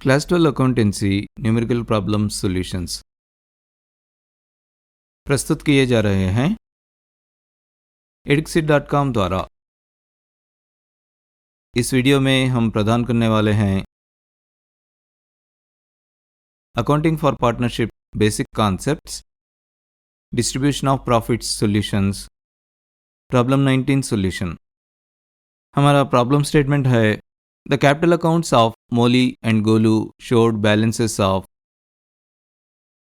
Class 12 accountancy numerical problem solutions प्रस्तुत किए जा रहे हैं edxit.com द्वारा। इस वीडियो में हम प्रदान करने वाले हैं accounting for partnership basic concepts, distribution of profits solutions, problem 19 solution. हमारा प्रॉब्लम स्टेटमेंट है the capital accounts of Molly and Golu showed balances of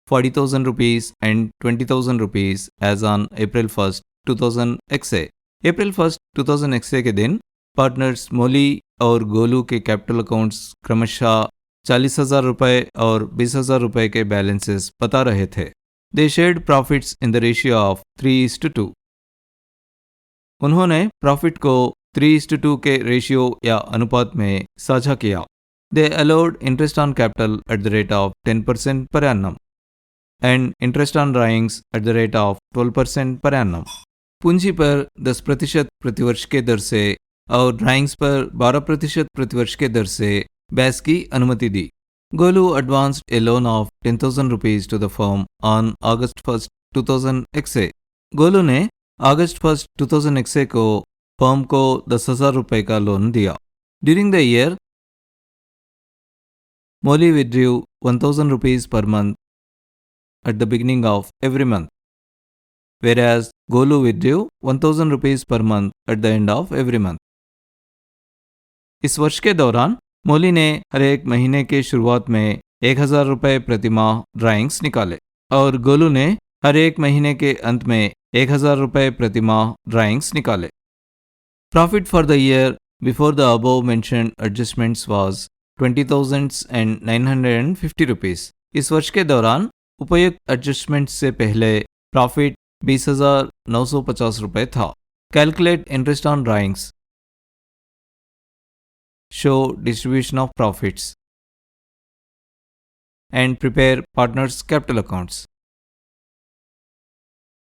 40,000 rupees and 20,000 rupees as on April 1st, 2000 XA। April 1st, 2000 XA के दिन partners मोली और गोलू के capital accounts क्रमशः 40,000 रुपये और 20,000 रुपये के बैलेंसेस बता रहे थे। दे shared profits in the ratio of 3:2। उन्होंने प्रॉफिट को 3:2 के रेशियो या अनुपात में साझा किया। They allowed interest on capital at the rate of 10% per annum and interest on drawings at the rate of 12% per annum। पूंजी पर 10% प्रतिवर्ष के दर से और ड्राइंग्स पर 12% प्रतिवर्ष के दर से बैस की अनुमति दी। Golu advanced a loan of 10,000 rupees to the firm on August 1st, 2000 XA। Golu ने August 1st, 2000 XA को फर्म को 10,000 रुपये का लोन दिया। During the year Molly withdrew 1,000 rupees per month at the beginning of every month, whereas Golu withdrew 1,000 rupees per month at the end of every month। इस वर्ष के दौरान मोली ने हर एक महीने के शुरुआत में 1,000 रुपये प्रति माह ड्राइंग्स निकाले और गोलू ने हर एक महीने के अंत में 1,000 रुपये प्रति माह ड्राइंग्स निकाले। Profit for the year before the above mentioned adjustments was 20,950 rupees. इस वर्ष के दौरान उपयुक्त एडजस्टमेंट से पहले प्रॉफिट 20,950 रुपये था। Calculate interest on drawings, show distribution of profits and prepare partners capital accounts.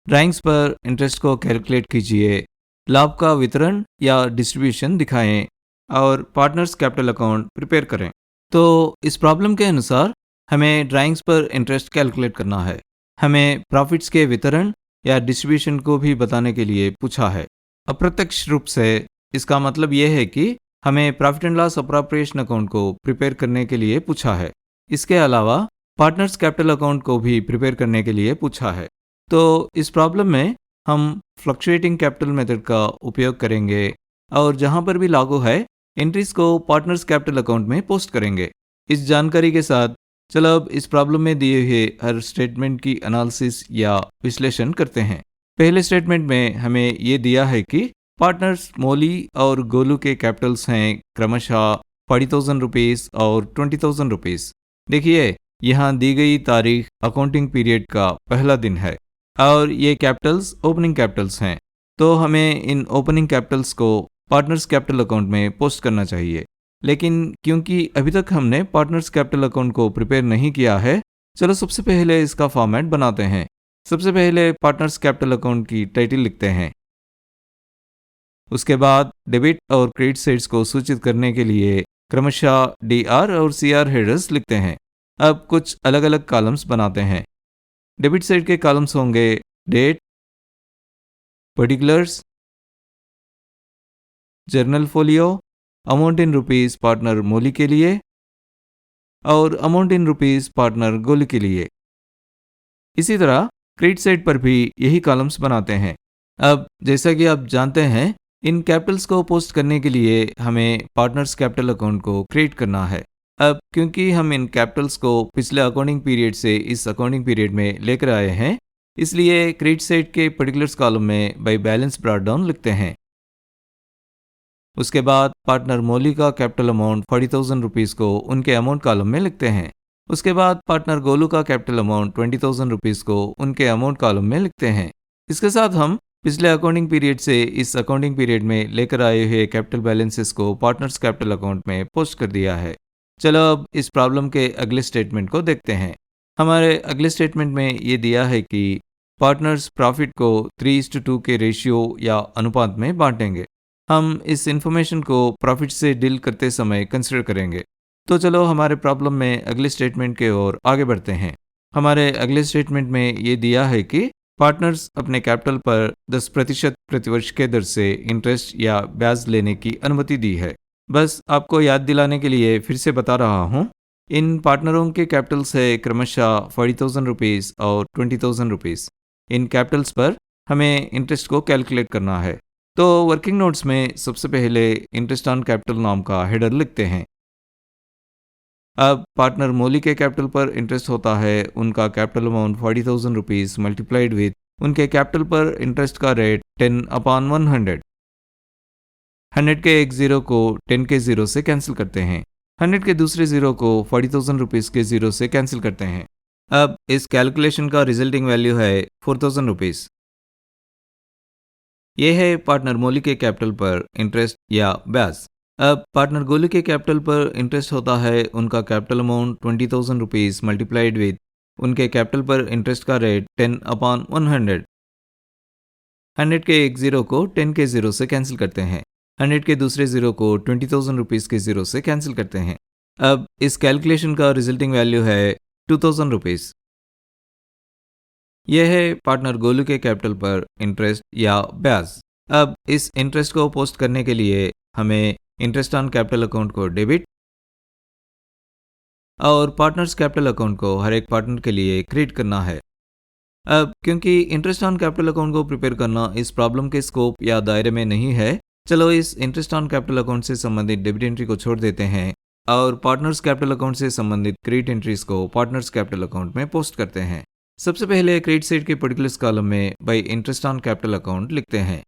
Drawings पर इंटरेस्ट को कैलकुलेट कीजिए, लाभ का वितरण या डिस्ट्रीब्यूशन दिखाएं और पार्टनर्स कैपिटल अकाउंट प्रिपेयर करें। तो इस प्रॉब्लम के अनुसार हमें ड्राइंग्स पर इंटरेस्ट कैलकुलेट करना है। हमें प्रॉफिट्स के वितरण या डिस्ट्रीब्यूशन को भी बताने के लिए पूछा है। अप्रत्यक्ष रूप से इसका मतलब यह है कि हमें profit and loss appropriation account को प्रिपेयर करने के लिए पूछा है। इसके अलावा पार्टनर्स कैपिटल अकाउंट को भी प्रिपेयर करने के लिए पूछा है। तो इस प्रॉब्लम में हम फ्लक्चुएटिंग कैपिटल मेथड का उपयोग करेंगे और जहां पर भी लागू है एंट्रीज को पार्टनर्स कैपिटल अकाउंट में पोस्ट करेंगे। इस जानकारी के साथ चलो अब इस प्रॉब्लम में दिए हुए हर स्टेटमेंट की एनालिसिस या विश्लेषण करते हैं। पहले स्टेटमेंट में हमें ये दिया है कि पार्टनर्स मोली और गोलू के कैपिटल्स हैं क्रमशः 40,000 रुपीस और 20,000 रुपीस। देखिए यहाँ दी गई तारीख अकाउंटिंग पीरियड का पहला दिन है और ये कैपिटल्स ओपनिंग कैपिटल्स हैं, तो हमें इन ओपनिंग कैपिटल्स को पार्टनर्स कैपिटल अकाउंट में पोस्ट करना चाहिए। लेकिन क्योंकि अभी तक हमने पार्टनर्स कैपिटल अकाउंट को प्रिपेयर नहीं किया है, चलो सबसे पहले इसका फॉर्मेट बनाते हैं। सबसे पहले पार्टनर्स कैपिटल अकाउंट की टाइटल लिखते हैं। उसके बाद डेबिट और क्रेडिट साइड्स को सूचित करने के लिए क्रमशः DR और CR हेडर्स लिखते हैं। अब कुछ अलग अलग कॉलम्स बनाते हैं। डेबिट साइड के कॉलम्स होंगे date, particulars, journal folio, amount in rupees partner मोली के लिए और amount in rupees partner Golu के लिए। इसी तरह क्रेडिट साइड पर भी यही कॉलम्स बनाते हैं। अब जैसा कि आप जानते हैं इन कैपिटल्स को पोस्ट करने के लिए हमें पार्टनर्स कैपिटल अकाउंट को क्रिएट करना है। अब क्योंकि हम इन कैपिटल्स को पिछले अकाउंटिंग पीरियड से इस अकाउंटिंग पीरियड में लेकर आए हैं, इसलिए क्रेडिट साइड के पर्टिकुलर्स कॉलम में बाय बैलेंस ब्रॉट डाउन लिखते हैं। उसके बाद पार्टनर मोली का कैपिटल अमाउंट 40,000 रुपीस को उनके अमाउंट कॉलम में लिखते हैं। उसके बाद पार्टनर गोलू का कैपिटल अमाउंट 20,000 रुपीस को उनके अमाउंट कॉलम में लिखते हैं। इसके साथ हम पिछले अकाउंटिंग पीरियड से इस अकाउंटिंग पीरियड में लेकर आए हुए कैपिटल बैलेंसेस को पार्टनर्स कैपिटल अकाउंट में पोस्ट कर दिया है। चलो अब इस प्रॉब्लम के अगले स्टेटमेंट को देखते हैं। हमारे अगले स्टेटमेंट में ये दिया है कि पार्टनर्स प्रॉफिट को 3:2 के रेशियो या अनुपात में बांटेंगे। हम इस इंफॉर्मेशन को प्रॉफिट से डील करते समय कंसिडर करेंगे। तो चलो हमारे प्रॉब्लम में अगले स्टेटमेंट के ओर आगे बढ़ते हैं। हमारे अगले स्टेटमेंट में ये दिया है कि पार्टनर्स अपने कैपिटल पर 10% प्रतिवर्ष के दर से इंटरेस्ट या ब्याज लेने की अनुमति दी है। बस आपको याद दिलाने के लिए फिर से बता रहा हूँ, इन पार्टनरों के कैपिटल्स है क्रमशः 40,000 रुपीज़ और 20,000 रुपीज़। इन कैपिटल्स पर हमें इंटरेस्ट को कैलकुलेट करना है। तो वर्किंग नोट्स में सबसे पहले इंटरेस्ट ऑन कैपिटल नाम का हेडर लिखते हैं। अब पार्टनर मौली के कैपिटल पर इंटरेस्ट होता है उनका capital amount 40,000 rupees multiplied with उनके कैपिटल पर इंटरेस्ट का रेट 10/100। 100 के एक ज़ीरो को 10 के ज़ीरो से कैंसिल करते हैं। 100 के दूसरे ज़ीरो को 40,000 रुपीज़ के ज़ीरो से कैंसिल करते हैं। अब इस कैलकुलेशन का रिजल्टिंग वैल्यू है 4,000 रुपीज़। यह है पार्टनर मौली के कैपिटल पर इंटरेस्ट या ब्याज। अब पार्टनर गोलू के कैपिटल पर इंटरेस्ट होता है उनका capital amount 20,000 rupees multiplied with उनके कैपिटल पर इंटरेस्ट का रेट 10/100। 100 के एक ज़ीरो को 10 के ज़ीरो से कैंसिल करते हैं। 100 के दूसरे ज़ीरो को 20,000 रुपीज़ के ज़ीरो से कैंसिल करते हैं। अब इस कैलकुलेशन का रिजल्टिंग वैल्यू है 2,000 रुपीज़। यह है पार्टनर गोलू के कैपिटल पर इंटरेस्ट या ब्याज। अब इस इंटरेस्ट को पोस्ट करने के लिए हमें इंटरेस्ट ऑन कैपिटल अकाउंट को डेबिट और पार्टनर्स कैपिटल अकाउंट को हर एक पार्टनर के लिए क्रिएट करना है। अब क्योंकि इंटरेस्ट ऑन कैपिटल अकाउंट को प्रिपेयर करना इस प्रॉब्लम के स्कोप या दायरे में नहीं है, चलो इस इंटरेस्ट ऑन कैपिटल अकाउंट से संबंधित डेबिट एंट्री को छोड़ देते हैं और पार्टनर्स कैपिटल अकाउंट से संबंधित क्रेडिट एंट्रीज को पार्टनर्स कैपिटल अकाउंट में पोस्ट करते हैं। सबसे पहले क्रेडिट साइड के पर्टिकुलर्स कॉलम में bye interest on capital account लिखते हैं।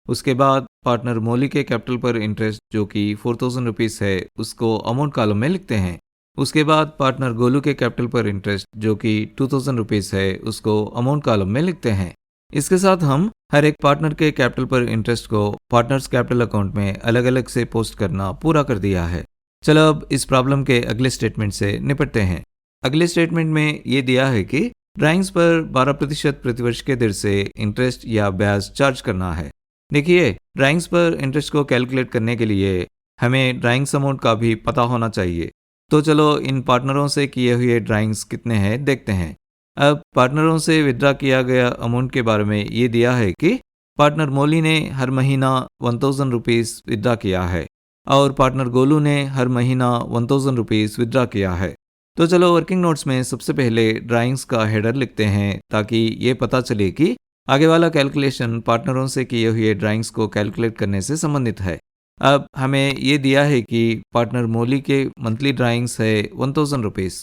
उसके बाद पार्टनर मौली के कैपिटल पर इंटरेस्ट जो कि 4,000 रुपीज़ है उसको अमाउंट कॉलम में लिखते हैं। उसके बाद पार्टनर गोलू के कैपिटल पर इंटरेस्ट जो कि 2,000 रुपीज़ है उसको अमाउंट कॉलम में लिखते हैं। इसके साथ हम हर एक पार्टनर के कैपिटल पर इंटरेस्ट को पार्टनर्स कैपिटल अकाउंट में अलग अलग से पोस्ट करना पूरा कर दिया है। चलो अब इस प्रॉब्लम के अगले स्टेटमेंट से निपटते हैं। अगले स्टेटमेंट में ये दिया है कि ड्राइंग्स पर 12% प्रतिवर्ष के दर से इंटरेस्ट या ब्याज चार्ज करना है। देखिए, ड्राइंग्स पर इंटरेस्ट को कैलकुलेट करने के लिए हमें ड्राइंग्स अमाउंट का भी पता होना चाहिए। तो चलो इन पार्टनरों से किए हुए ड्राइंग्स कितने हैं देखते हैं। अब पार्टनरों से विड्रा किया गया अमाउंट के बारे में ये दिया है कि पार्टनर मौली ने हर महीना 1,000 रुपीज़ विड्रा किया है और पार्टनर गोलू ने हर महीना 1,000 रुपीज़ विड्रा किया है। तो चलो वर्किंग नोट्स में सबसे पहले ड्राइंग्स का हेडर लिखते हैं ताकि ये पता चले कि आगे वाला कैलकुलेशन पार्टनरों से किए हुए ड्राइंग्स को कैलकुलेट करने से संबंधित है। अब हमें ये दिया है कि पार्टनर मौली के मंथली ड्राइंग्स है 1,000 रुपीज़,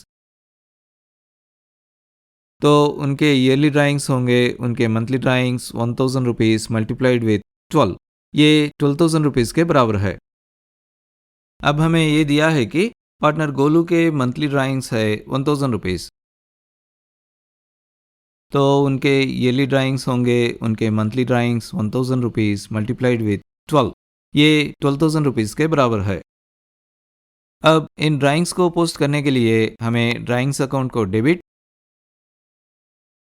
तो उनके ईयरली ड्राइंग्स होंगे उनके monthly drawings 1,000 rupees multiplied with 12, ये 12,000 रुपीज़ के बराबर है। अब हमें ये दिया है कि पार्टनर गोलू के मंथली ड्राइंग्स है 1,000 रुपीज़, तो उनके ईयरली ड्राइंग्स होंगे उनके monthly drawings 1,000 rupees multiplied with 12, ये 12,000 रुपीज़ के बराबर है। अब इन ड्राइंग्स को पोस्ट करने के लिए हमें ड्राइंग्स अकाउंट को डेबिट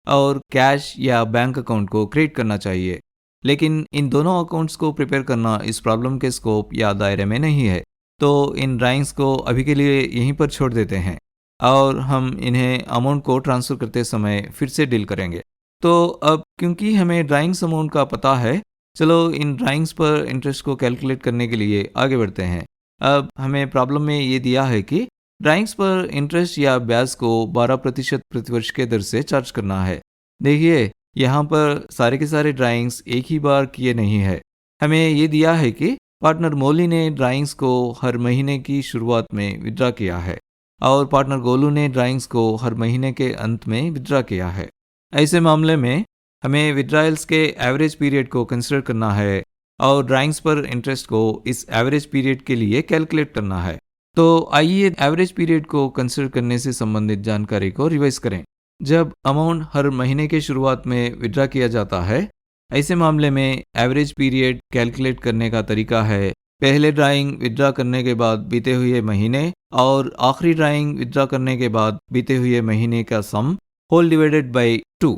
और कैश या बैंक अकाउंट को क्रिएट करना चाहिए, लेकिन इन दोनों अकाउंट्स को प्रिपेयर करना इस प्रॉब्लम के स्कोप या दायरे में नहीं है, तो इन ड्राइंग्स को अभी के लिए यहीं पर छोड़ देते हैं और हम इन्हें अमाउंट को ट्रांसफ़र करते समय फिर से डील करेंगे। तो अब क्योंकि हमें ड्राइंग्स अमाउंट का पता है, चलो इन ड्राइंग्स पर इंटरेस्ट को कैलकुलेट करने के लिए आगे बढ़ते हैं। अब हमें प्रॉब्लम में ये दिया है कि ड्राइंग्स पर इंटरेस्ट या ब्याज को 12% प्रतिवर्ष के दर से चार्ज करना है। देखिए, यहाँ पर सारे के सारे ड्राइंग्स एक ही बार किए नहीं है। हमें ये दिया है कि पार्टनर मौली ने ड्राइंग्स को हर महीने की शुरुआत में विड्रा किया है और पार्टनर गोलू ने ड्राइंग्स को हर महीने के अंत में विड्रा किया है। ऐसे मामले में हमें विड्रायल्स के एवरेज पीरियड को कंसिडर करना है और ड्राइंग्स पर इंटरेस्ट को इस एवरेज पीरियड के लिए कैलकुलेट करना है। तो आइए एवरेज पीरियड को कंसिडर करने से संबंधित जानकारी को रिवाइज करें। जब अमाउंट हर महीने के शुरुआत में विड्रा किया जाता है, ऐसे मामले में एवरेज पीरियड कैलकुलेट करने का तरीका है पहले ड्राइंग विड्रा करने के बाद बीते हुए महीने और आखिरी ड्राइंग विड्रा करने के बाद बीते हुए महीने का सम होल डिवाइडेड बाय 2।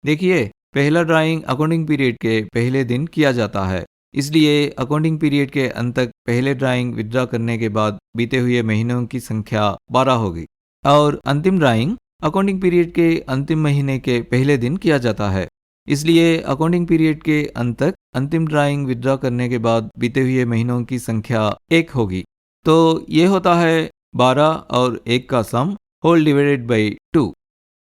देखिए, पहला ड्राइंग अकाउंटिंग पीरियड के पहले दिन किया जाता है इसलिए अकाउंटिंग पीरियड के अंत तक पहले ड्राइंग विथड्रॉ करने के बाद बीते हुए महीनों की संख्या 12 होगी और अंतिम ड्राइंग अकाउंटिंग पीरियड के अंतिम महीने के पहले दिन किया जाता है। इसलिए अकाउंटिंग पीरियड के अंत तक अंतिम ड्राइंग विथड्रॉ करने के बाद बीते हुए महीनों की संख्या 1 होगी। तो ये होता है 12 और 1 का सम होल डिवाइडेड बाई 2।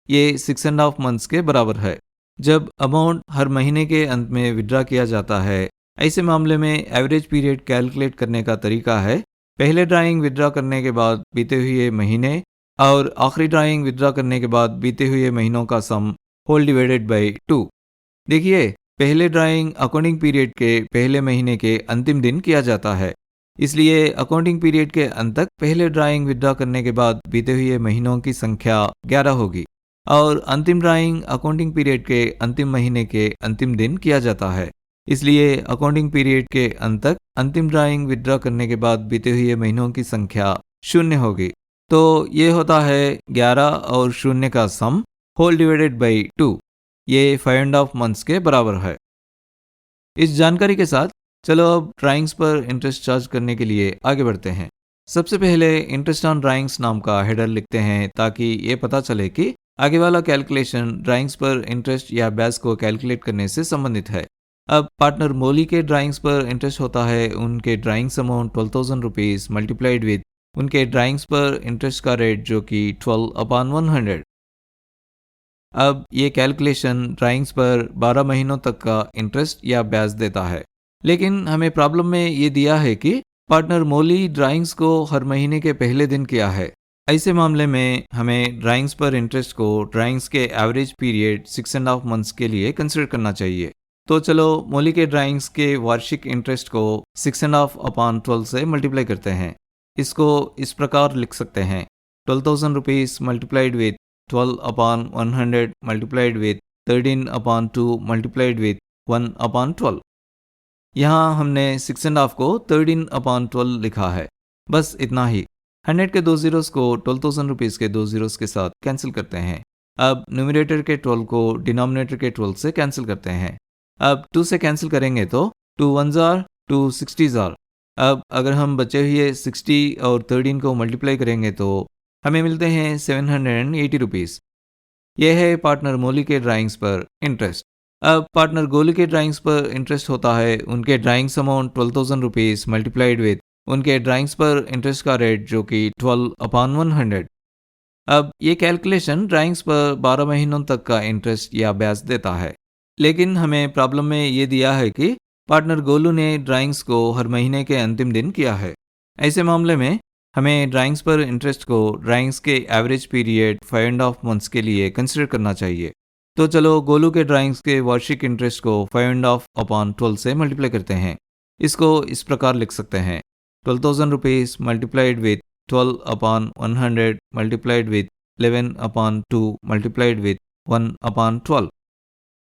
ये 6.5 मंथ्स के बराबर है। जब अमाउंट हर महीने के अंत में विथड्रॉ किया जाता है, ऐसे मामले में एवरेज पीरियड कैलकुलेट करने का तरीका है पहले ड्राइंग विथड्रॉ करने के बाद बीते हुए महीने और आखिरी ड्राइंग विथड्रॉ करने के बाद बीते हुए महीनों का सम होल डिवाइडेड बाई 2। देखिए, पहले ड्राइंग अकाउंटिंग पीरियड के पहले महीने के अंतिम दिन किया जाता है। इसलिए अकाउंटिंग पीरियड के अंत तक पहले ड्राइंग विथड्रॉ करने के बाद बीते हुए महीनों की संख्या 11 होगी और अंतिम ड्राइंग अकाउंटिंग पीरियड के अंतिम महीने के अंतिम दिन किया जाता है। इसलिए अकाउंटिंग पीरियड के अंत तक अंतिम ड्राइंग विथड्रॉ करने के बाद बीते हुए महीनों की संख्या 0 होगी। तो ये होता है 11 और 0 का सम होल डिवाइडेड बाई 2। ये 5.5 मंथ्स के बराबर है। इस जानकारी के साथ चलो अब ड्राइंग्स पर इंटरेस्ट चार्ज करने के लिए आगे बढ़ते हैं। सबसे पहले इंटरेस्ट ऑन ड्राइंग्स नाम का हेडर लिखते हैं ताकि ये पता चले कि आगे वाला कैलकुलेशन ड्राइंग्स पर इंटरेस्ट या ब्याज को कैलकुलेट करने से संबंधित है। अब पार्टनर मोली के ड्राइंग्स पर इंटरेस्ट होता है उनके drawings amount 12,000 rupees multiplied with उनके ड्राइंग्स पर इंटरेस्ट का रेट जो कि 12/100। अब ये कैलकुलेशन ड्राइंग्स पर 12 महीनों तक का इंटरेस्ट या ब्याज देता है। लेकिन हमें प्रॉब्लम में ये दिया है कि पार्टनर मोली ड्राइंग्स को हर महीने के पहले दिन किया है। ऐसे मामले में हमें ड्राइंग्स पर इंटरेस्ट को ड्राइंग्स के एवरेज पीरियड 6.5 मंथ्स के लिए कंसिडर करना चाहिए। तो चलो मोली के ड्राइंग्स के वार्षिक इंटरेस्ट को 6.5/12 से मल्टीप्लाई करते हैं। इसको इस प्रकार लिख सकते हैं 12,000 rupees multiplied with 12/100 multiplied with 13/2 multiplied with 1/12। यहाँ हमने 6.5 को 13/12 लिखा है। बस इतना ही। 100 के 2 जीरोस को 12,000 रुपीज़ के 2 जीरोस के साथ कैंसिल करते हैं। अब न्यूमरेटर के 12 को डिनोमिनेटर के 12 से कैंसिल करते हैं। अब 2 से कैंसिल करेंगे तो 2 1s are 2 60s are। अब अगर हम बचे हुए 60 और 13 को मल्टीप्लाई करेंगे तो हमें मिलते हैं 780 रुपीज़। यह है पार्टनर मोली के ड्राइंग्स पर इंटरेस्ट। अब पार्टनर गोली के ड्राइंग्स पर इंटरेस्ट होता है उनके drawings amount 12,000 rupees multiplied with उनके ड्राइंग्स पर इंटरेस्ट का रेट जो कि 12/100। अब ये कैलकुलेशन ड्राइंग्स पर 12 महीनों तक का इंटरेस्ट या ब्याज देता है। लेकिन हमें प्रॉब्लम में ये दिया है कि पार्टनर गोलू ने ड्राइंग्स को हर महीने के अंतिम दिन किया है। ऐसे मामले में हमें ड्राइंग्स पर इंटरेस्ट को ड्राइंग्स के एवरेज पीरियड 5.5 मंथ्स के लिए कंसिडर करना चाहिए। तो चलो गोलू के ड्राइंग्स के वार्षिक इंटरेस्ट को 5.5/12 से मल्टीप्लाई करते हैं। इसको इस प्रकार लिख सकते हैं 12,000 rupees multiplied with 12/100 multiplied with 11/2 multiplied with 1/12।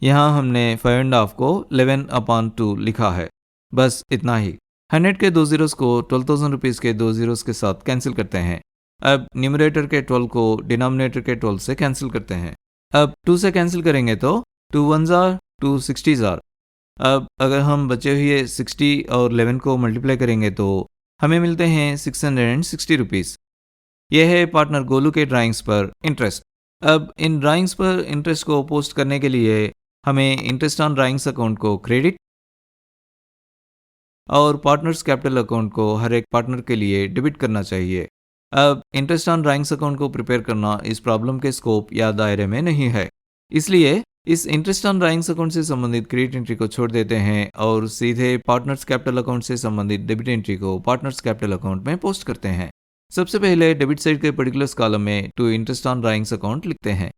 यहाँ हमने 5.5 को 11/2 लिखा है। बस इतना ही। 100 के 2 जीरोस को 12,000 रुपीज़ के 2 जीरोस के साथ कैंसिल करते हैं। अब न्यूमरेटर के 12 को डिनोमिनेटर के 12 से कैंसिल करते हैं। अब 2 से कैंसिल करेंगे तो 2 1s are 2 60s are। अब अगर हम बचे हुए 60 और 11 को मल्टीप्लाई करेंगे तो हमें मिलते हैं 660 रुपीज़। यह है पार्टनर गोलू के ड्राइंग्स पर इंटरेस्ट। अब इन ड्राइंग्स पर इंटरेस्ट को पोस्ट करने के लिए हमें इंटरेस्ट ऑन ड्राइंग्स अकाउंट को क्रेडिट और पार्टनर्स कैपिटल अकाउंट को हर एक पार्टनर के लिए डेबिट करना चाहिए। अब इंटरेस्ट ऑन ड्राइंग्स अकाउंट को प्रिपेयर करना इस प्रॉब्लम के स्कोप या दायरे में नहीं है। इसलिए इस इंटरेस्ट ऑन ड्राइंग्स अकाउंट से संबंधित क्रेडिट एंट्री को छोड़ देते हैं और सीधे पार्टनर्स कैपिटल अकाउंट से संबंधित डेबिट एंट्री को पार्टनर्स कैपिटल अकाउंट में पोस्ट करते हैं। सबसे पहले डेबिट साइड के पर्टिकुलर्स कॉलम में to interest on drawings account लिखते हैं।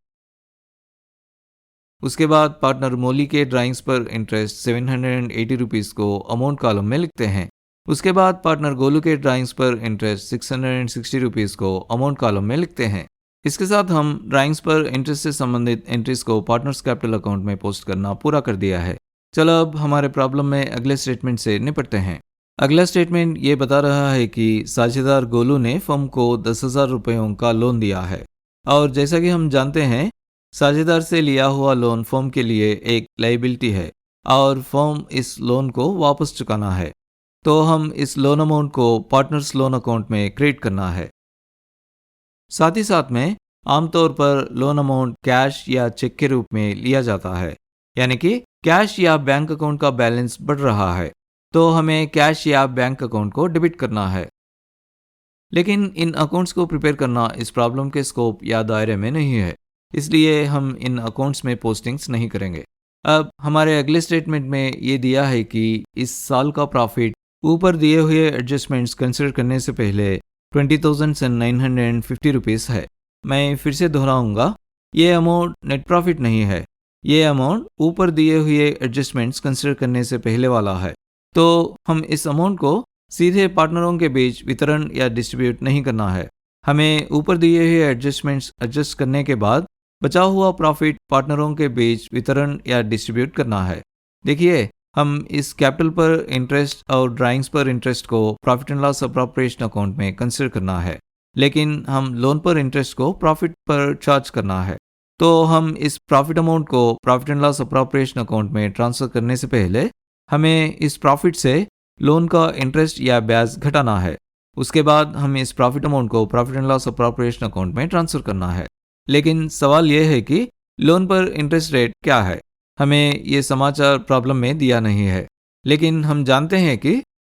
उसके बाद पार्टनर मोली के ड्राइंग्स पर इंटरेस्ट 780 रुपीज़ को अमाउंट कॉलम में लिखते हैं। उसके बाद पार्टनर गोलू के ड्राइंग्स पर इंटरेस्ट 660 रुपीज़ को अमाउंट कॉलम में लिखते हैं। इसके साथ हम ड्राइंग्स पर इंटरेस्ट से संबंधित एंट्रीज को पार्टनर्स कैपिटल अकाउंट में पोस्ट करना पूरा कर दिया है। चलो अब हमारे प्रॉब्लम में अगले स्टेटमेंट से निपटते हैं। अगला स्टेटमेंट ये बता रहा है कि साझेदार गोलू ने फर्म को 10,000 रुपयों का लोन दिया है और जैसा कि हम जानते हैं साझेदार से लिया हुआ लोन फर्म के लिए एक लायबिलिटी है। और फर्म इस लोन को वापस चुकाना है, तो हम इस लोन अमाउंट को पार्टनर्स लोन अकाउंट में क्रिएट करना है। साथ ही साथ में आमतौर पर लोन अमाउंट कैश या चेक के रूप में लिया जाता है, यानी कि कैश या बैंक अकाउंट का बैलेंस बढ़ रहा है तो हमें कैश या बैंक अकाउंट को डेबिट करना है। लेकिन इन अकाउंट्स को प्रिपेयर करना इस प्रॉब्लम के स्कोप या दायरे में नहीं है, इसलिए हम इन अकाउंट्स में पोस्टिंग्स नहीं करेंगे। अब हमारे अगले स्टेटमेंट में ये दिया है कि इस साल का प्रॉफिट ऊपर दिए हुए एडजस्टमेंट्स कंसिडर करने से पहले 20,950 रुपीज़ है। मैं फिर से दोहराऊंगा, ये अमाउंट नेट प्रॉफिट नहीं है, ये अमाउंट ऊपर दिए हुए एडजस्टमेंट्स कंसिडर करने से पहले वाला है। तो हम इस अमाउंट को सीधे पार्टनरों के बीच वितरण या डिस्ट्रीब्यूट नहीं करना है। हमें ऊपर दिए हुए एडजस्टमेंट्स एडजस्ट करने के बाद बचा हुआ प्रॉफिट पार्टनरों के बीच वितरण या डिस्ट्रीब्यूट करना है। देखिए, हम इस कैपिटल पर इंटरेस्ट और ड्राइंग्स पर इंटरेस्ट को profit and loss appropriation account में कंसिडर करना है, लेकिन हम लोन पर इंटरेस्ट को प्रॉफिट पर चार्ज करना है। तो हम इस प्रॉफिट अमाउंट को profit and loss appropriation account में ट्रांसफर करने से पहले हमें इस प्रॉफिट से लोन का इंटरेस्ट या ब्याज घटाना है। उसके बाद हमें इस प्रॉफिट अमाउंट को profit and loss appropriation account में ट्रांसफर करना है। लेकिन सवाल यह है कि लोन पर इंटरेस्ट रेट क्या है? हमें ये समाचार प्रॉब्लम में दिया नहीं है, लेकिन हम जानते हैं कि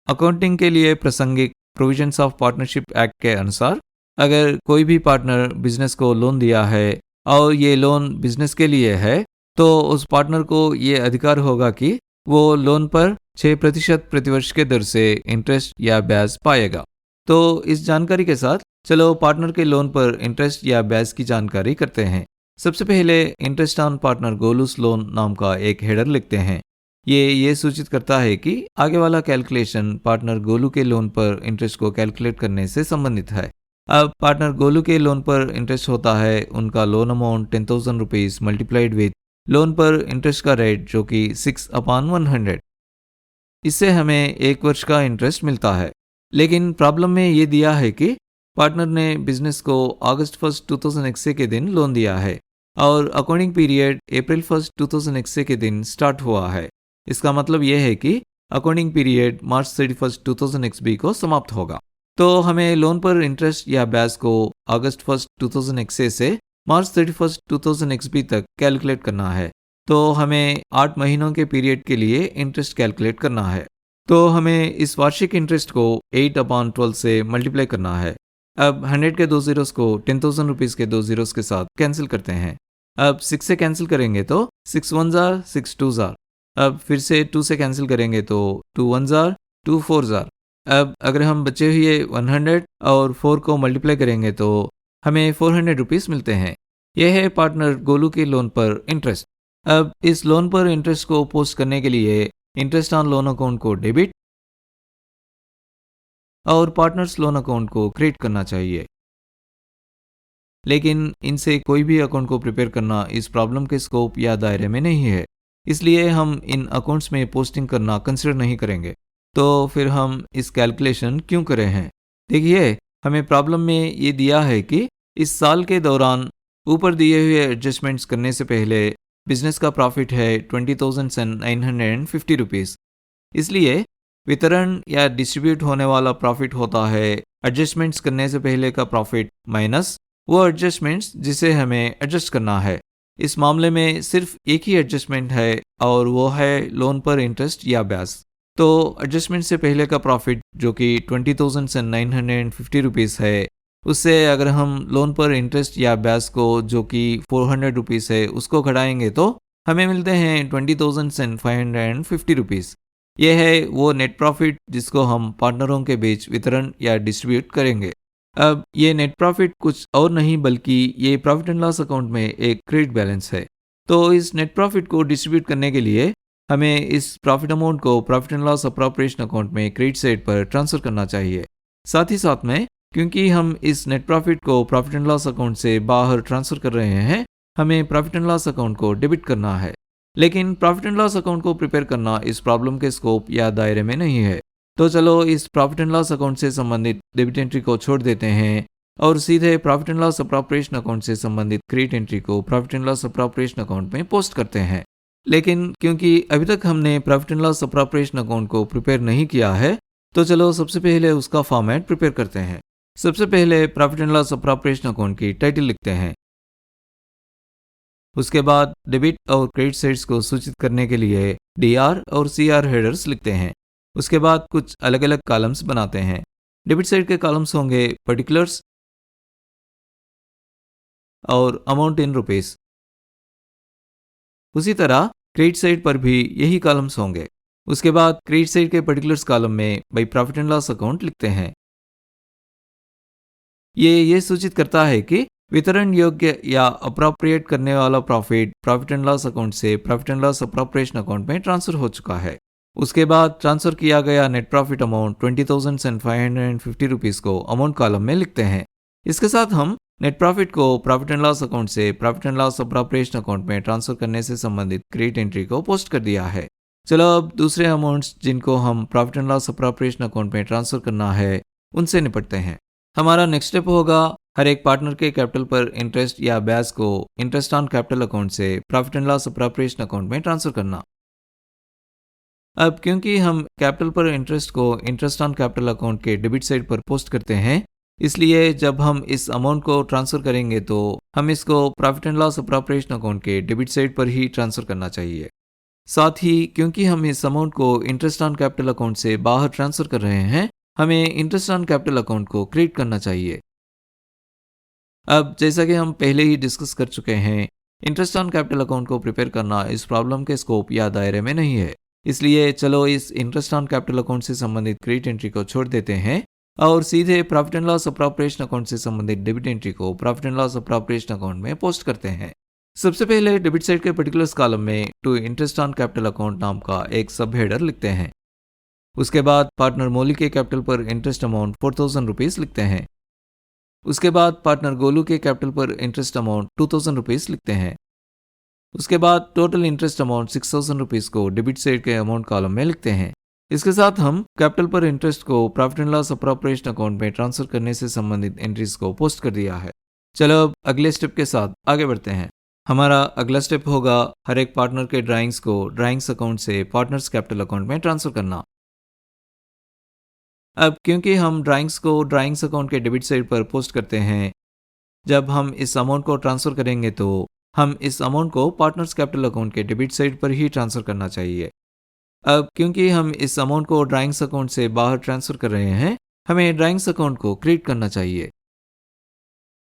अकाउंटिंग के लिए प्रासंगिक प्रोविजंस ऑफ पार्टनरशिप एक्ट के अनुसार अगर कोई भी पार्टनर बिजनेस को लोन दिया है और ये लोन बिजनेस के लिए है, तो उस पार्टनर को ये अधिकार होगा कि वो लोन पर 6% प्रतिवर्ष के दर से इंटरेस्ट या ब्याज पाएगा। तो इस जानकारी के साथ चलो पार्टनर के लोन पर इंटरेस्ट या ब्याज की जानकारी करते हैं। सबसे पहले interest on partner Golu's loan नाम का एक हेडर लिखते हैं। ये सूचित करता है कि आगे वाला कैलकुलेशन पार्टनर गोलू के लोन पर इंटरेस्ट को कैलकुलेट करने से संबंधित है। अब पार्टनर गोलू के लोन पर इंटरेस्ट होता है उनका loan amount 10,000 rupees multiplied with loan पर इंटरेस्ट का रेट जो कि 6/100। इससे हमें 1 वर्ष का इंटरेस्ट मिलता है। लेकिन प्रॉब्लम में ये दिया है कि पार्टनर ने बिजनेस को अगस्त 1, 2001 के दिन लोन दिया है और अकाउंटिंग पीरियड अप्रैल 1, 2001 के दिन स्टार्ट हुआ है। इसका मतलब यह है कि अकाउंटिंग पीरियड मार्च 31, 2001 को समाप्त होगा। तो हमें लोन पर इंटरेस्ट या ब्याज को अगस्त 1, 2001 से मार्च 31, 2001 तक कैलकुलेट करना है। तो हमें 8 महीनों के पीरियड के लिए इंटरेस्ट कैलकुलेट करना है। तो हमें इस वार्षिक इंटरेस्ट को 8/12 से मल्टीप्लाई करना है। अब 100 के 2 जीरोस को 10,000 रुपीज़ के 2 जीरोस के साथ कैंसिल करते हैं। अब 6 से कैंसिल करेंगे तो 6 1 जार 6 2 जार। अब फिर से 2 से कैंसिल करेंगे तो 2 1 जार 2 4 जार। अब अगर हम बचे हुए 100 और 4 को मल्टीप्लाई करेंगे तो हमें 400 रुपीज़ मिलते हैं। यह है पार्टनर गोलू के लोन पर इंटरेस्ट। अब इस लोन पर इंटरेस्ट को पोस्ट करने के लिए इंटरेस्ट ऑन लोन अकाउंट को डेबिट और पार्टनर्स लोन अकाउंट को क्रिएट करना चाहिए। लेकिन इनसे कोई भी अकाउंट को प्रिपेयर करना इस प्रॉब्लम के स्कोप या दायरे में नहीं है, इसलिए हम इन अकाउंट्स में पोस्टिंग करना कंसिडर नहीं करेंगे। तो फिर हम इस कैलकुलेशन क्यों करे हैं? देखिए, हमें प्रॉब्लम में ये दिया है कि इस साल के दौरान ऊपर दिए हुए एडजस्टमेंट्स करने से पहले बिजनेस का प्रॉफिट है 20,950 रुपीज़। इसलिए वितरण या डिस्ट्रीब्यूट होने वाला प्रॉफिट होता है एडजस्टमेंट्स करने से पहले का प्रॉफिट माइनस वो एडजस्टमेंट्स जिसे हमें एडजस्ट करना है। इस मामले में सिर्फ एक ही एडजस्टमेंट है और वो है लोन पर इंटरेस्ट या ब्याज। तो एडजस्टमेंट से पहले का प्रॉफिट जो कि 20,950 रुपीज़ है, उससे अगर हम लोन पर इंटरेस्ट या ब्याज को जो कि 400 रुपीज़ है उसको घटाएंगे तो हमें मिलते हैं 20,550 रुपीज़। यह है वो नेट प्रॉफिट जिसको हम पार्टनरों के बीच वितरण या डिस्ट्रीब्यूट करेंगे। अब ये नेट प्रॉफिट कुछ और नहीं बल्कि ये प्रॉफिट एंड लॉस अकाउंट में एक क्रेडिट बैलेंस है। तो इस नेट प्रॉफिट को डिस्ट्रीब्यूट करने के लिए हमें इस प्रॉफिट अमाउंट को profit and loss appropriation account में क्रेडिट साइड पर ट्रांसफर करना चाहिए। साथ ही साथ में क्योंकि हम इस नेट प्रॉफिट को प्रॉफिट एंड लॉस अकाउंट से बाहर ट्रांसफर कर रहे हैं, हमें प्रॉफिट एंड लॉस अकाउंट को डेबिट करना है। लेकिन प्रॉफिट एंड लॉस अकाउंट को प्रिपेयर करना इस प्रॉब्लम के स्कोप या दायरे में नहीं है। तो चलो इस प्रॉफिट एंड लॉस अकाउंट से संबंधित डेबिट एंट्री को छोड़ देते हैं और सीधे profit and loss appropriation account से संबंधित क्रेडिट एंट्री को profit and loss appropriation account में पोस्ट करते हैं। लेकिन क्योंकि अभी तक हमने profit and loss appropriation account को प्रिपेयर नहीं किया है, तो चलो सबसे पहले उसका फॉर्मेट प्रिपेयर करते हैं। सबसे पहले profit and loss appropriation account की टाइटल लिखते हैं। उसके बाद डेबिट और क्रेडिट साइड्स को सूचित करने के लिए डीआर और सीआर हेडर्स लिखते हैं। उसके बाद कुछ अलग अलग कॉलम्स बनाते हैं। डेबिट साइड के कॉलम्स होंगे पर्टिकुलर्स और अमाउंट इन रुपीस। उसी तरह क्रेडिट साइड पर भी यही कॉलम्स होंगे। उसके बाद क्रेडिट साइड के पर्टिकुलर्स कॉलम में by profit and loss account लिखते हैं। ये सूचित करता है कि वितरण योग्य या अप्रोप्रिएट करने वाला प्रॉफिट एंड लॉस अकाउंट से profit and loss appropriation account में ट्रांसफर हो चुका है। उसके बाद ट्रांसफर किया गया नेट प्रॉफिट अमाउंट 20,550 रुपीस को अमाउंट कॉलम में लिखते हैं। इसके साथ हम नेट प्रॉफिट को प्रॉफिट एंड लॉस अकाउंट से profit and loss appropriation account में ट्रांसफर करने से संबंधित क्रेडिट एंट्री को पोस्ट कर दिया है। चलो अब दूसरे अमाउंट्स जिनको हम profit and loss appropriation account में ट्रांसफर करना है उनसे निपटते हैं। हमारा नेक्स्ट स्टेप होगा हर एक पार्टनर के कैपिटल पर इंटरेस्ट या ब्याज को इंटरेस्ट ऑन कैपिटल अकाउंट से profit and loss appropriation account में ट्रांसफर करना। अब क्योंकि हम कैपिटल पर इंटरेस्ट को इंटरेस्ट ऑन कैपिटल अकाउंट के डेबिट साइड पर पोस्ट करते हैं, इसलिए जब हम इस अमाउंट को ट्रांसफर करेंगे तो हम इसको profit and loss appropriation account के डेबिट साइड पर ही ट्रांसफर करना चाहिए। साथ ही क्योंकि हम इस अमाउंट को इंटरेस्ट ऑन कैपिटल अकाउंट से बाहर ट्रांसफर कर रहे हैं, हमें इंटरेस्ट ऑन कैपिटल अकाउंट को क्रिएट करना चाहिए। अब जैसा कि हम पहले ही डिस्कस कर चुके हैं, इंटरेस्ट ऑन कैपिटल अकाउंट को प्रिपेयर करना इस प्रॉब्लम के स्कोप या दायरे में नहीं है। इसलिए चलो इस इंटरेस्ट ऑन कैपिटल अकाउंट से संबंधित क्रेडिट एंट्री को छोड़ देते हैं और सीधे profit and loss appropriation account से संबंधित डेबिट एंट्री को profit and loss appropriation account में पोस्ट करते हैं। सबसे पहले डेबिट साइड के पर्टिकुलर्स कॉलम में to interest on capital account नाम का एक सब हेडर लिखते हैं। उसके बाद पार्टनर मौली के कैपिटल पर इंटरेस्ट अमाउंट 4,000 रुपीज लिखते हैं। उसके बाद पार्टनर गोलू के कैपिटल पर इंटरेस्ट अमाउंट 2,000 रुपीज लिखते हैं। उसके बाद टोटल इंटरेस्ट अमाउंट 6,000 रुपीज को डेबिट साइड के अमाउंट कॉलम में लिखते हैं। इसके साथ हम कैपिटल पर इंटरेस्ट को profit and loss appropriation account में ट्रांसफर करने से संबंधित एंट्रीज को पोस्ट कर दिया है। चलो अब अगले स्टेप के साथ आगे बढ़ते हैं। हमारा अगला स्टेप होगा हर एक पार्टनर के ड्राइंग्स को ड्राइंग्स अकाउंट से पार्टनर्स कैपिटल अकाउंट में ट्रांसफर करना। अब क्योंकि हम ड्राइंग्स को ड्राइंग्स अकाउंट के डेबिट साइड पर पोस्ट करते हैं, जब हम इस अमाउंट को ट्रांसफर करेंगे तो हम इस अमाउंट को पार्टनर्स कैपिटल अकाउंट के डेबिट साइड पर ही ट्रांसफर करना चाहिए। अब क्योंकि हम इस अमाउंट को ड्राइंग्स अकाउंट से बाहर ट्रांसफर कर रहे हैं, हमें ड्राइंग्स अकाउंट को क्रिएट करना चाहिए।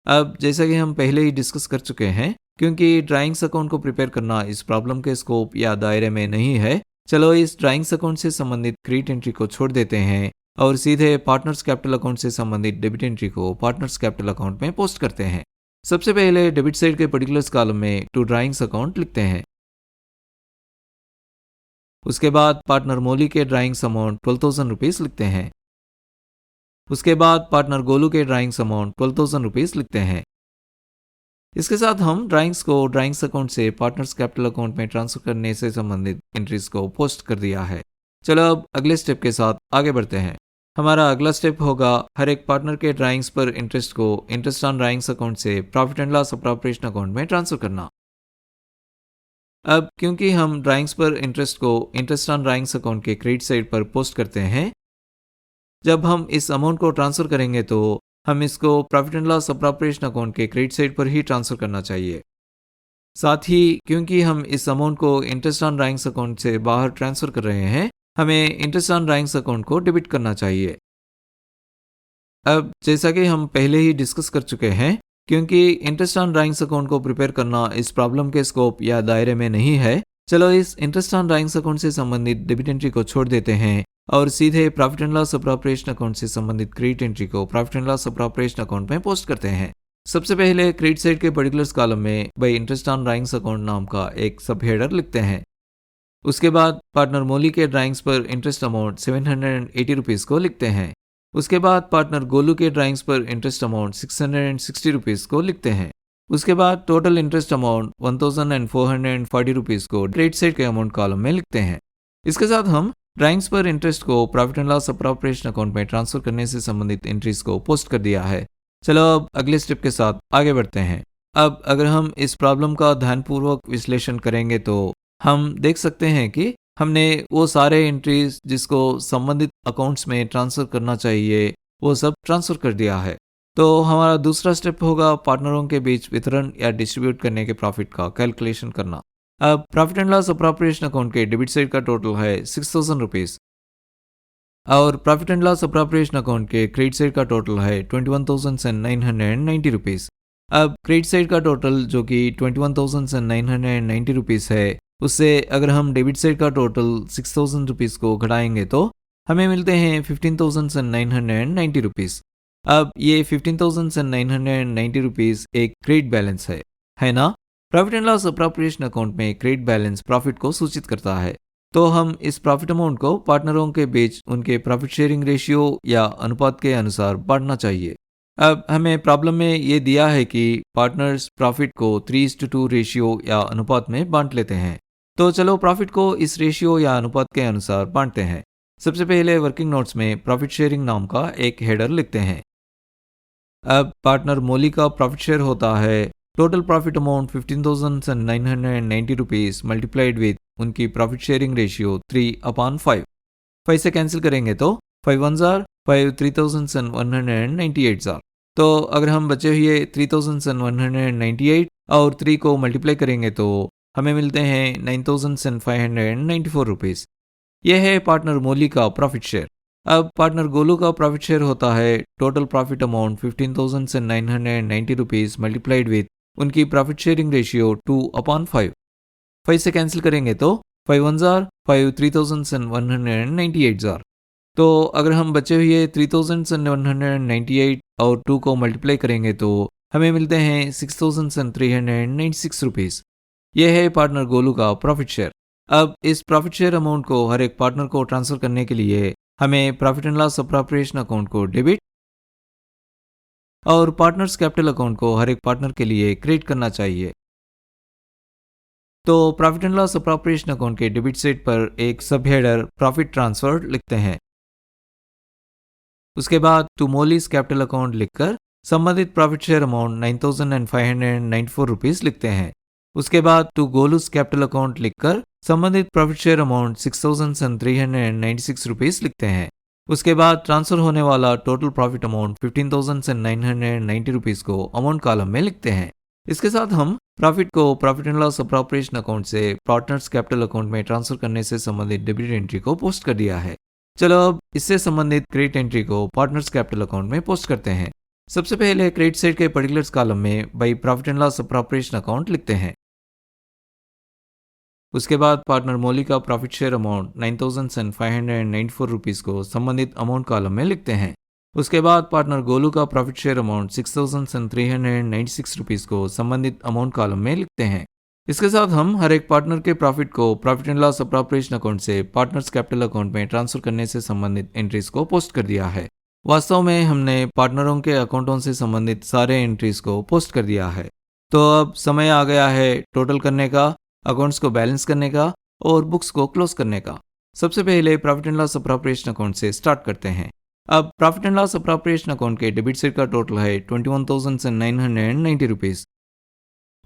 अब जैसा कि हम पहले ही डिस्कस कर चुके हैं, क्योंकि ड्राइंग्स अकाउंट को प्रिपेयर करना इस प्रॉब्लम के स्कोप या दायरे में नहीं है, चलो इस ड्राइंग्स अकाउंट से संबंधित क्रेडिट एंट्री को छोड़ देते हैं और सीधे पार्टनर्स कैपिटल अकाउंट से संबंधित डेबिट एंट्री को पार्टनर्स कैपिटल अकाउंट में पोस्ट करते हैं। सबसे पहले डेबिट साइड के पर्टिकुलर्स कॉलम में टू ड्राइंग्स अकाउंट लिखते हैं। उसके बाद पार्टनर मौली के ड्राइंग्स अमाउंट 12,000 रुपीज लिखते हैं। उसके बाद पार्टनर गोलू के ड्राइंग्स अमाउंट 12,000 रुपीज लिखते हैं। इसके साथ हम ड्राइंग्स को ड्राइंग्स अकाउंट से पार्टनर्स कैपिटल अकाउंट में ट्रांसफर करने से संबंधित एंट्रीज को पोस्ट कर दिया है। चलो अब अगले स्टेप के साथ आगे बढ़ते हैं। हमारा अगला स्टेप होगा हर एक पार्टनर के ड्राइंग्स पर इंटरेस्ट को इंटरेस्ट ऑन ड्राइंग्स अकाउंट से profit and loss appropriation account में ट्रांसफर करना। अब क्योंकि हम ड्राइंग्स पर इंटरेस्ट को इंटरेस्ट ऑन ड्राइंग्स अकाउंट के क्रेडिट साइड पर पोस्ट करते हैं, जब हम इस अमाउंट को ट्रांसफर करेंगे तो हम इसको profit and loss appropriation account के क्रेडिट साइड पर ही ट्रांसफर करना चाहिए। साथ ही क्योंकि हम इस अमाउंट को इंटरेस्ट ऑन ड्राइंग्स अकाउंट से बाहर ट्रांसफर कर रहे हैं, हमें इंटरेस्ट ऑन ड्राइंग्स अकाउंट को डेबिट करना चाहिए। अब जैसा कि हम पहले ही डिस्कस कर चुके हैं, क्योंकि इंटरेस्ट ऑन ड्राइंग्स अकाउंट को प्रिपेयर करना इस प्रॉब्लम के स्कोप या दायरे में नहीं है, चलो इस इंटरेस्ट ऑन ड्राइंग्स अकाउंट से संबंधित डेबिट एंट्री को छोड़ देते हैं और सीधे profit and loss appropriation account से संबंधित क्रेडिट एंट्री को profit and loss appropriation account में पोस्ट करते हैं। सबसे पहले क्रेडिट साइड के पर्टिकुलर्स कॉलम में by interest on drawings account नाम का एक सब हेडर लिखते हैं। उसके बाद पार्टनर मौली के ड्राइंग्स पर इंटरेस्ट अमाउंट 780 रुपीज को लिखते हैं। उसके बाद पार्टनर गोलू के ड्राइंग्स पर इंटरेस्ट अमाउंट 660 रुपीज को लिखते हैं। उसके बाद टोटल इंटरेस्ट अमाउंट 1,440 रुपीज को क्रेडिट साइड के अमाउंट कॉलम में लिखते हैं। इसके साथ हम ड्राइंग्स पर इंटरेस्ट को profit and loss appropriation account में ट्रांसफर करने से संबंधित एंट्रीज को पोस्ट कर दिया है। चलो अब अगले स्टेप के साथ आगे बढ़ते हैं। अब अगर हम इस प्रॉब्लम का ध्यानपूर्वक विश्लेषण करेंगे तो हम देख सकते हैं कि हमने वो सारे एंट्रीज जिसको संबंधित अकाउंट्स में ट्रांसफ़र करना चाहिए, वो सब ट्रांसफ़र कर दिया है। तो हमारा दूसरा स्टेप होगा पार्टनरों के बीच वितरण या डिस्ट्रीब्यूट करने के प्रॉफिट का कैलकुलेशन करना। अब profit and loss appropriation account के डेबिट साइड का टोटल है ₹6000 और profit and loss appropriation account के क्रेडिट साइड का टोटल है ₹21,990। अब क्रेडिट साइड का टोटल जो कि ₹21,990 है, उससे अगर हम डेबिट साइड का टोटल ₹6000 को घटाएंगे तो हमें मिलते हैं ₹15,990। अब ये ₹15,990 एक क्रेडिट बैलेंस है ना? Profit and loss appropriation account में क्रेडिट बैलेंस प्रॉफिट को सूचित करता है। तो हम इस प्रॉफिट अमाउंट को पार्टनरों के बीच उनके प्रॉफिट शेयरिंग रेशियो या अनुपात के अनुसार बांटना चाहिए। अब हमें प्रॉब्लम में ये दिया है कि पार्टनर्स प्रॉफिट को 3:2 रेशियो या अनुपात में बांट लेते हैं। तो चलो प्रॉफिट को इस रेशियो या अनुपात के अनुसार बांटते हैं। सबसे पहले वर्किंग नोट्स में प्रॉफिट शेयरिंग नाम का एक हेडर लिखते हैं। अब पार्टनर मौली का प्रॉफिट शेयर होता है total profit amount ₹15,990 multiplied with उनकी प्रॉफिट शेयरिंग रेशियो 3/5। 5 से कैंसिल करेंगे तो 5 1 जार 5 3,198 तो अगर हम बचे हुए 3,198 और 3 को मल्टीप्लाई करेंगे तो हमें मिलते हैं ₹9,594। यह है पार्टनर मौली का प्रॉफिट शेयर। अब पार्टनर गोलू का प्रॉफिट शेयर होता है total profit amount ₹15,990 multiplied with उनकी प्रॉफिट शेयरिंग रेशियो 2/5। 5 से कैंसिल करेंगे तो 5 1 जार 5 3,198 तो अगर हम बचे हुए 3,198 और 2 को मल्टीप्लाई करेंगे तो हमें मिलते हैं ₹6,396। यह है पार्टनर गोलू का प्रॉफिट शेयर। अब इस प्रॉफिट शेयर अमाउंट को हर एक पार्टनर को ट्रांसफर करने के लिए हमें profit and loss appropriation account को डेबिट और पार्टनर्स कैपिटल अकाउंट को हर एक पार्टनर के लिए क्रेडिट करना चाहिए। तो profit and loss appropriation account के डेबिट साइड पर एक सब हेडर प्रॉफिट ट्रांसफर लिखते हैं। उसके बाद टू मोलीज कैपिटल अकाउंट लिखकर संबंधित प्रॉफिट शेयर अमाउंट ₹9,594 लिखते हैं। उसके बाद टू गोलूज कैपिटल अकाउंट लिखकर संबंधित प्रॉफिट शेयर अमाउंट ₹6,396 लिखते हैं। उसके बाद ट्रांसफर होने वाला टोटल प्रॉफिट अमाउंट ₹15,990 को अमाउंट कॉलम में लिखते हैं। इसके साथ हम प्रॉफिट को profit and loss appropriation account से पार्टनर्स कैपिटल अकाउंट में ट्रांसफर करने से संबंधित डेबिट एंट्री को पोस्ट कर दिया है। चलो अब इससे संबंधित क्रेडिट एंट्री को पार्टनर्स कैपिटल अकाउंट में पोस्ट करते हैं। सबसे पहले क्रेडिट साइड के पर्टिकुलर्स कॉलम में by profit and loss appropriation account लिखते हैं। उसके बाद पार्टनर मौली का प्रॉफिट शेयर अमाउंट ₹9,594 को संबंधित अमाउंट कॉलम में लिखते हैं। उसके बाद पार्टनर गोलू का प्रॉफिट शेयर अमाउंट ₹6,396 को संबंधित अमाउंट कॉलम में लिखते हैं। इसके साथ हम हर एक पार्टनर के प्रॉफिट को profit and loss appropriation account से पार्टनर्स कैपिटल अकाउंट में ट्रांसफर करने से संबंधित एंट्रीज को पोस्ट कर दिया है। वास्तव में हमने पार्टनरों के अकाउंटों से संबंधित सारे एंट्रीज को पोस्ट कर दिया है। तो अब समय आ गया है टोटल करने का, अकाउंट्स को बैलेंस करने का और बुक्स को क्लोज करने का। सबसे पहले profit and loss appropriation account से स्टार्ट करते हैं। अब profit and loss appropriation account के डेबिट साइड का टोटल है ₹21,990।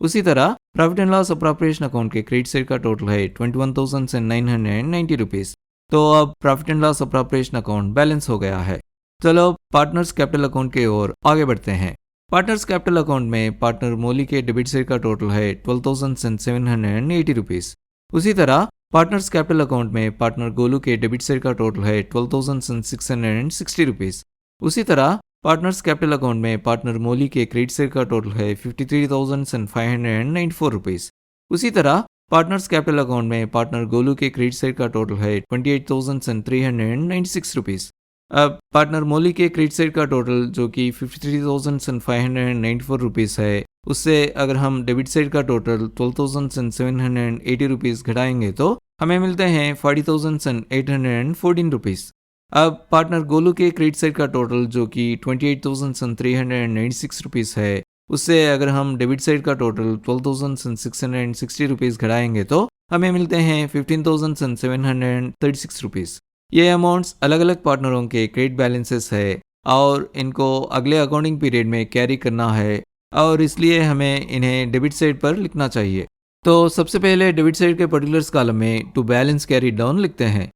उसी तरह profit and loss appropriation account के क्रेडिट साइड का टोटल है ₹21,990। तो अब profit and loss appropriation account balance हो गया है। चलो पार्टनर्स कैपिटल अकाउंट की ओर आगे बढ़ते हैं। पार्टनर्स कैपिटल अकाउंट में पार्टनर मौली के डेबिट साइड का टोटल है ₹12,780। उसी तरह पार्टनर्स कैपिटल अकाउंट में पार्टनर गोलू के डेबिट साइड का टोटल है ₹12,660। उसी तरह पार्टनर्स कैपिटल अकाउंट में पार्टनर मौली के क्रेडिट साइड का टोटल है ₹53,594। उसी तरह पार्टनर्स कैपिटल अकाउंट में पार्टनर गोलू के क्रेडिट साइड का टोटल है ₹28,396। अब पार्टनर मौली के क्रेडिट साइड का टोटल जो कि ₹53,594 है, उससे अगर हम डेबिट साइड का टोटल ₹12,780 घटाएंगे तो हमें मिलते हैं ₹40,814। अब पार्टनर गोलू के क्रेडिट साइड का टोटल जो कि ₹28,396 है, उससे अगर हम डेबिट साइड का टोटल ₹12,660 घटाएंगे तो हमें मिलते हैं ₹15,736। ये अमाउंट्स अलग अलग पार्टनरों के क्रेडिट बैलेंसेस है और इनको अगले अकाउंटिंग पीरियड में कैरी करना है और इसलिए हमें इन्हें डेबिट साइड पर लिखना चाहिए। तो सबसे पहले डेबिट साइड के पर्टिकुलर्स कॉलम में टू बैलेंस कैरी डाउन लिखते हैं।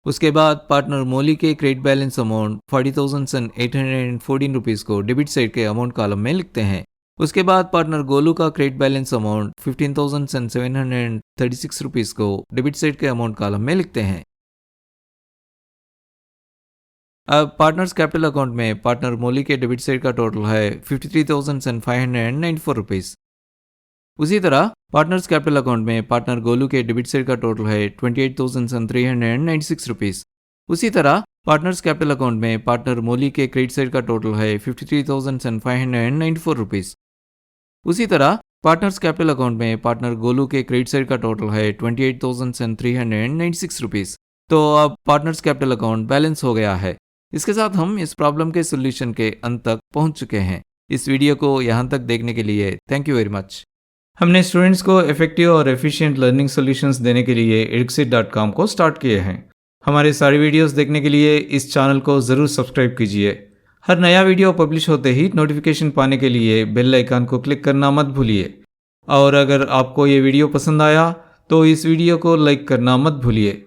उसके बाद पार्टनर मौली के क्रेडिट बैलेंस अमाउंट 40,814 रुपीज़ को डेबिट साइड के अमाउंट कॉलम में लिखते हैं। उसके बाद पार्टनर गोलू का क्रेडिट बैलेंस अमाउंट 15,736 रुपीज़ को डेबिट साइड के अमाउंट कॉलम में लिखते हैं। अब पार्टनर्स कैपिटल अकाउंट में पार्टनर मौली के डेबिट साइड का टोटल है 53,594 रुपीज़। उसी तरह पार्टनर्स कैपिटल अकाउंट में पार्टनर गोलू के डेबिट साइड का टोटल है 28,396 रुपीज़। उसी तरह पार्टनर्स कैपिटल अकाउंट में पार्टनर मौली के क्रेडिट साइड का टोटल है 53,594 रुपीज़। उसी तरह पार्टनर्स कैपिटल अकाउंट में पार्टनर गोलू के क्रेडिट साइड का टोटल है 28,396 रुपीज़। तो अब पार्टनर्स कैपिटल अकाउंट बैलेंस हो गया है। इसके साथ हम इस प्रॉब्लम के सोल्यूशन के अंत तक पहुंच चुके हैं। इस वीडियो को यहाँ तक देखने के लिए थैंक यू वेरी मच। हमने स्टूडेंट्स को इफेक्टिव और एफिशिएंट लर्निंग सॉल्यूशंस देने के लिए edxit.com को स्टार्ट किए हैं। हमारे सारे वीडियोस देखने के लिए इस चैनल को ज़रूर सब्सक्राइब कीजिए। हर नया वीडियो पब्लिश होते ही नोटिफिकेशन पाने के लिए बेल आइकन को क्लिक करना मत भूलिए। और अगर आपको ये वीडियो पसंद आया तो इस वीडियो को लाइक करना मत भूलिए।